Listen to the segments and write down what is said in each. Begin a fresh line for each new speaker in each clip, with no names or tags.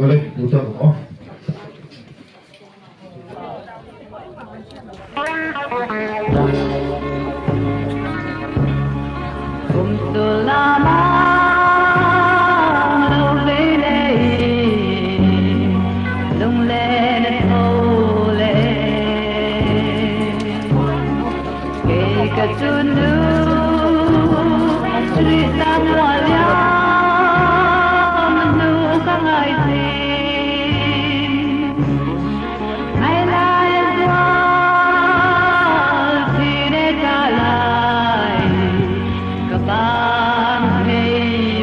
Boleh, butuh oh.
Untuk lama lâu về lung lên thâu lên kể cả chuồn nước suy sang hoa liao menu các ngày xin ai là em qua thì để trả lại các bạn hay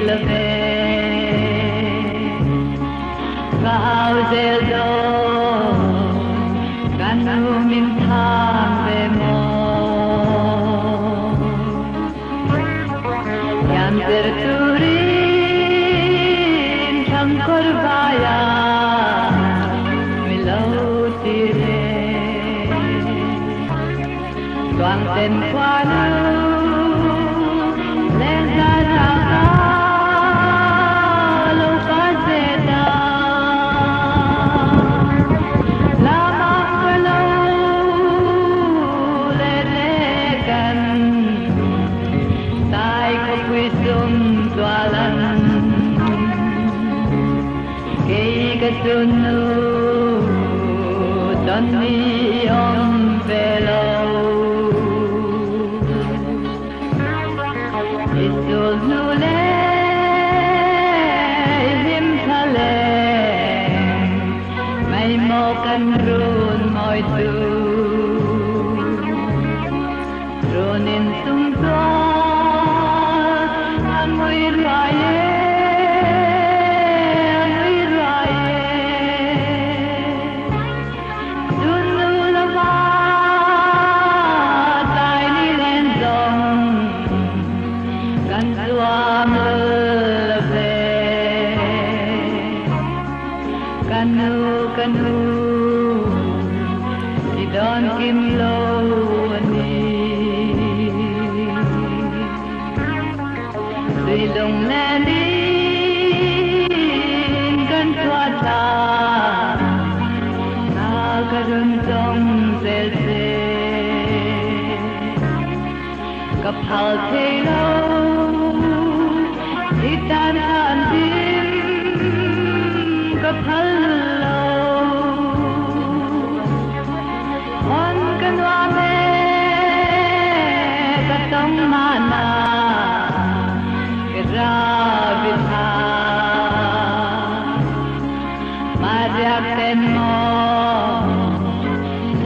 là về vào giờ đó can nu min than về mơ yang terturin trong korbaya milau tire toàn tên qua lên ra ra lâu có dễ ta la mang cái lâu lên gần tai có quy sum tòa lần cây cái xuân nu đón đi ông về lâu Isul nule him thale may mo kan run moi tu runin tung to amui raye dunu lava tai ni len dong kan suam leve kanu kanu idon kim lo ani silong lani kan suata nagarun dong sel se kapal thelo itan han dim kapal lo on kanwa katong mana grabe ka Mariakten mo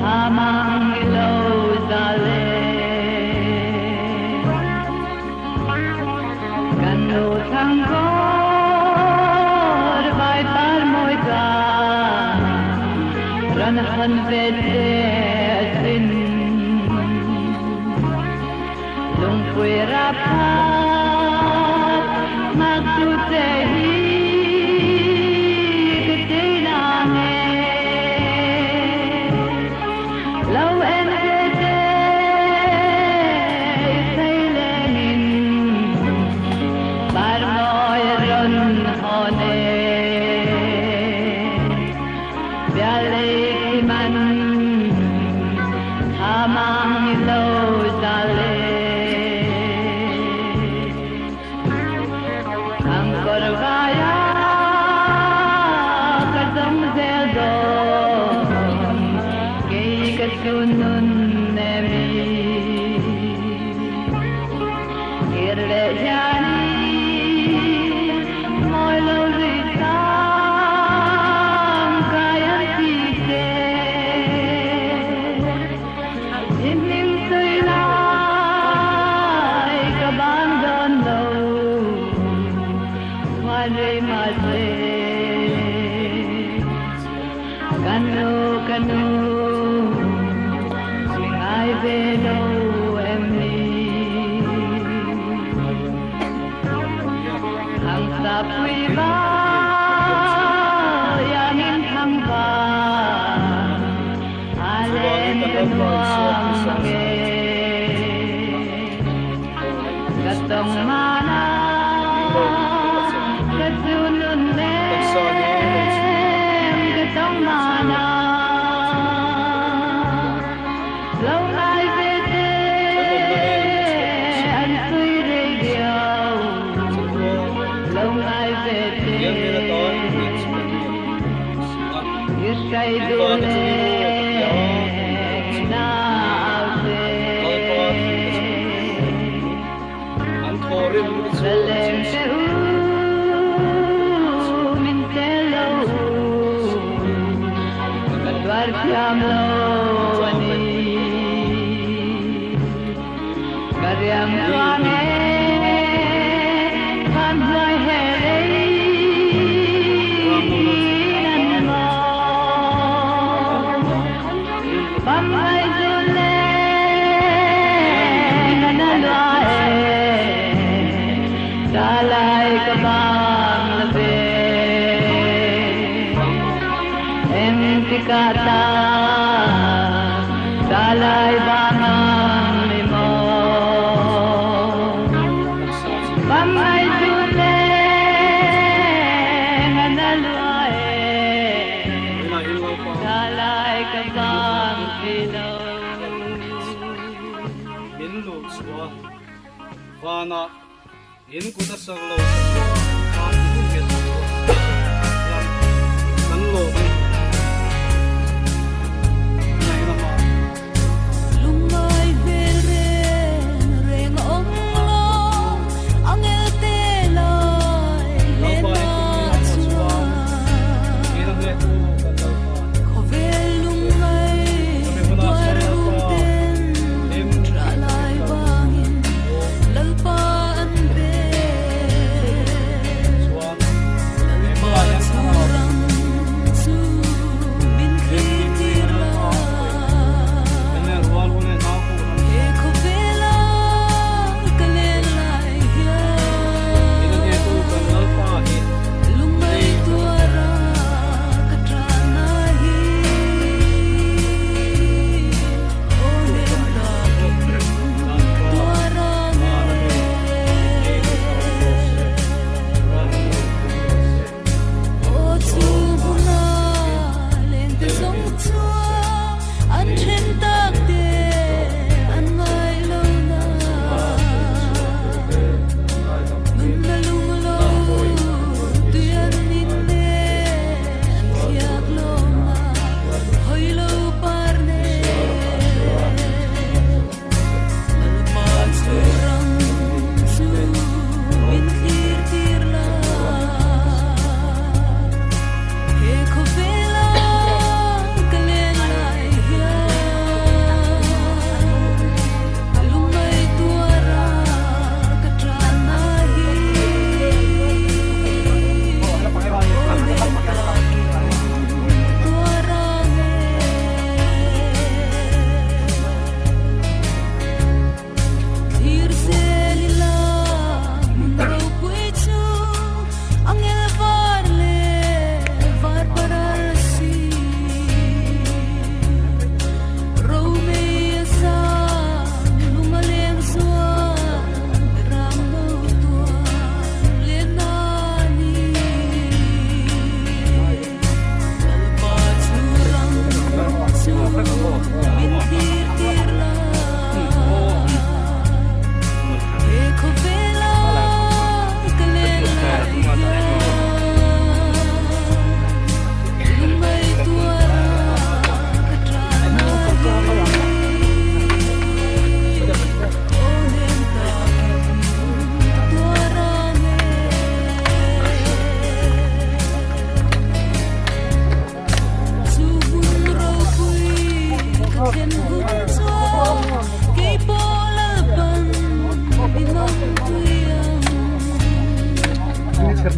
Hamang ilaw dali Kanutang kor Bay parmoy ka Ranahan vedetin Lungkoy rapat Magtutehi Sunun nemi irle yani moilo ritam kaya tike inim tulay kabandon lo wale mase kanu below me Hang sa puiba Yanin hang ba Alen kanuang mange Katong mana Kasunun Katong mana Kay dune naave Salem se mintelo Kadwar piamlo ani Karyam tuane Kanzai herei Bamay dule nanalae dalay kabang labe empikata dalay bangang limo Bamay dule nanalae dalay kabang
Yin lu chua Vana Yin kuta sang lo Vana yin ke chua Yan Kan lo Này là mà
Lungay veren reng ong lo Ang el telay lena chua
Yin ang le ku kan lo
Kovel lungay tuaruten Tralay bangin lalpaan be
Chua
Lalpa surang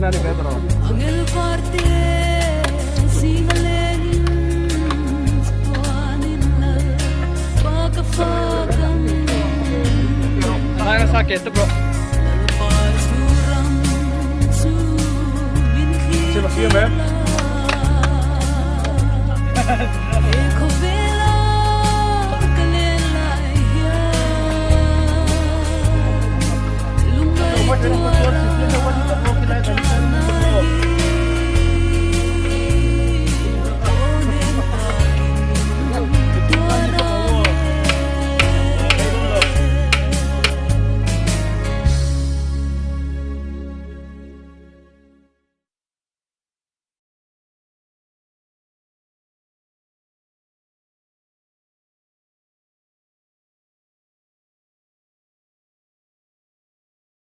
nani Pedro.
Angel parte singalengin tuanin na pagkafagan
Nang sakit tu bro.
lalapar surang subinhi
Siapa sih, Mbak?